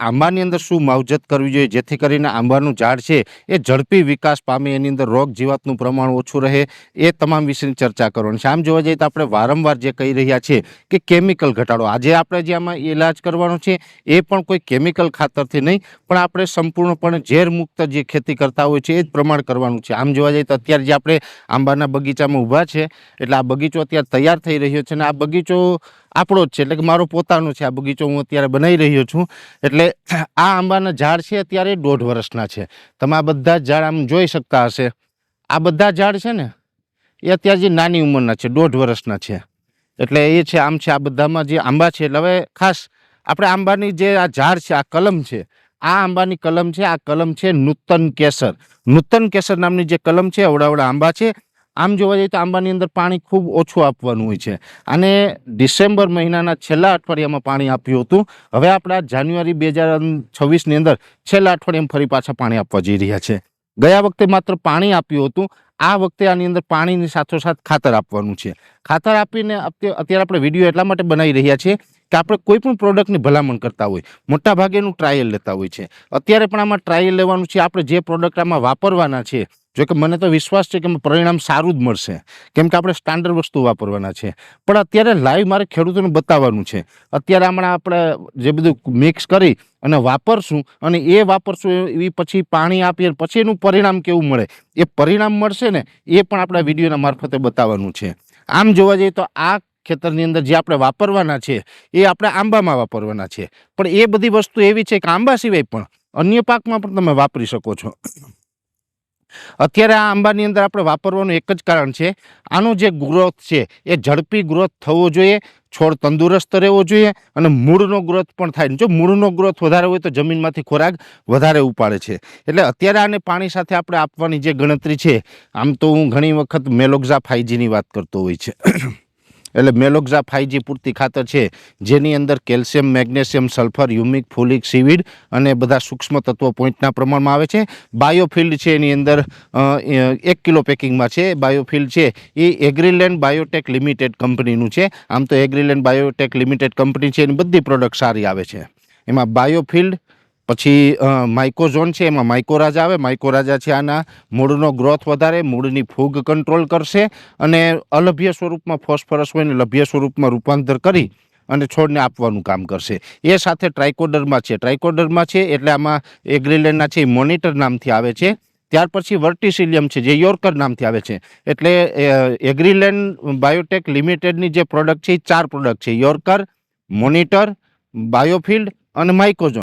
આંબાની અંદર શું માવજત કરવી જોઈએ જેથી કરીને આંબાનું ઝાડ છે એ ઝડપી વિકાસ પામે, એની અંદર રોગ જીવાતનું પ્રમાણ ઓછું રહે, એ તમામ વિશેની ચર્ચા કરવાની છે. આમ જોવા જઈએ તો આપણે વારંવાર જે કહી રહ્યા છીએ કે કેમિકલ ઘટાડો, આજે આપણે જે આમાં ઇલાજ કરવાનો છે એ પણ કોઈ કેમિકલ ખાતરથી નહીં, પણ આપણે સંપૂર્ણપણે ઝેરમુક્ત જે ખેતી કરતા હોય છે એ જ પ્રમાણ કરવાનું છે. આમ જોવા જઈએ તો અત્યારે જે આપણે આંબાના બગીચામાં ઊભા છે, એટલે આ બગીચો અત્યારે તૈયાર થઈ રહ્યો છે અને આ બગીચો આપણો જ છે, એટલે કે મારો પોતાનો છે. આ બગીચો હું અત્યારે બનાવી રહ્યો છું. એટલે આ આંબાના ઝાડ છે અત્યારે 1.5 વર્ષના છે. તમે આ બધા જ ઝાડ આમ જોઈ શકતા હશે. આ બધા ઝાડ છે ને એ અત્યારે જે નાની ઉંમરના છે, 1.5 વર્ષના છે. એટલે એ છે, આમ છે, આ બધામાં જે આંબા છે. એટલે હવે ખાસ આપણે આંબાની જે આ ઝાડ છે, આ કલમ છે, આ આંબાની કલમ છે. આ કલમ છે નૂતન કેસર. નૂતન કેસર નામની જે કલમ છે, અવડા આંબા છે. આમ જોવા જઈએ તો આંબાની અંદર પાણી ખૂબ ઓછું આપવાનું હોય છે. અને ડિસેમ્બર મહિનાના છેલ્લા અઠવાડિયામાં પાણી આપ્યું હતું. હવે આપણા જાન્યુઆરી 2026ની અંદર છેલ્લા અઠવાડિયામાં ફરી પાછા પાણી આપવા જઈ રહ્યા છે. ગયા વખતે માત્ર પાણી આપ્યું હતું, આ વખતે આની અંદર પાણીની સાથોસાથ ખાતર આપવાનું છે. ખાતર આપીને અત્યારે આપણે વિડીયો એટલા માટે બનાવી રહ્યા છીએ કે આપણે કોઈ પણ પ્રોડક્ટની ભલામણ કરતા હોય, મોટા ભાગેનું ટ્રાયલ લેતા હોય છે. અત્યારે પણ આમાં ટ્રાયલ લેવાનું છે. આપણે જે પ્રોડક્ટ આમાં વાપરવાના છે, જો કે મને તો વિશ્વાસ છે કે પરિણામ સારું જ મળશે, કેમ કે આપણે સ્ટાન્ડર્ડ વસ્તુ વાપરવાના છે. પણ અત્યારે લાઈવ મારે ખેડૂતોને બતાવવાનું છે. અત્યારે હમણાં આપણે જે બધું મિક્સ કરી અને વાપરશું, અને એ વાપરશું એ પછી પાણી આપીએ પછી એનું પરિણામ કેવું મળે, એ પરિણામ મળશે ને, એ પણ આપણા વિડીયોના મારફતે બતાવવાનું છે. આમ જોવા જઈએ તો આ ખેતરની અંદર જે આપણે વાપરવાના છે એ આપણે આંબામાં વાપરવાના છે. પણ એ બધી વસ્તુ એવી છે કે આંબા સિવાય પણ અન્ય પાકમાં પણ તમે વાપરી શકો છો. અત્યારે આ આંબાની અંદર આપણે વાપરવાનું એક જ કારણ છે, આનો જે ગ્રોથ છે એ ઝડપી ગ્રોથ થવો જોઈએ, છોડ તંદુરસ્ત રહેવો જોઈએ અને મૂળનો ગ્રોથ પણ થાય. જો મૂળનો ગ્રોથ વધારે હોય તો જમીનમાંથી ખોરાક વધારે ઉપાડે છે. એટલે અત્યારે આને પાણી સાથે આપણે આપવાની જે ગણતરી છે, આમ તો હું ઘણી વખત મેલોક્ઝા 5Gની વાત કરતો હોય છે. એટલે મેલોક્ઝા 5G પૂરતી ખાતર છે, જેની અંદર calcium, magnesium, sulphur, યુમિક, folic, seaweed અને બધા સૂક્ષ્મ તત્વો પોઈન્ટના પ્રમાણમાં આવે છે. બાયોફિલ્ડ છે એની અંદર 1 કિલો પેકિંગમાં છે. બાયોફિલ્ડ છે એ એગ્રીલેન્ડ બાયોટેક લિમિટેડ કંપનીનું છે. આમ તો એગ્રીલેન્ડ બાયોટેક લિમિટેડ કંપની છે, એની બધી પ્રોડક્ટ સારી આવે છે. એમાં બાયોફિલ્ડ, પછી માઇકોઝોન છે, એમાં માઇકોરાજા આવે. માઇકોરાજા છે આના મૂળનો ગ્રોથ વધારે, મૂળની ફૂગ કંટ્રોલ કરશે અને અલભ્ય સ્વરૂપમાં ફોસ્ફરસ હોય ને લભ્ય સ્વરૂપમાં રૂપાંતર કરી અને છોડને આપવાનું કામ કરશે. એ સાથે ટ્રાઇકોડર્મા છે. ટ્રાઇકોડર્મા છે એટલે આમાં એગ્રીલેન્ડના છે એ મોનિટર નામથી આવે છે. ત્યાર પછી વર્ટિસિલિયમ છે જે યોર્કર નામથી આવે છે. એટલે એગ્રીલેન્ડ બાયોટેક લિમિટેડની જે પ્રોડક્ટ છે એ 4 પ્રોડક્ટ છે: યોર્કર, મોનિટર, બાયોફિલ્ડ અને માઇકોઝોન.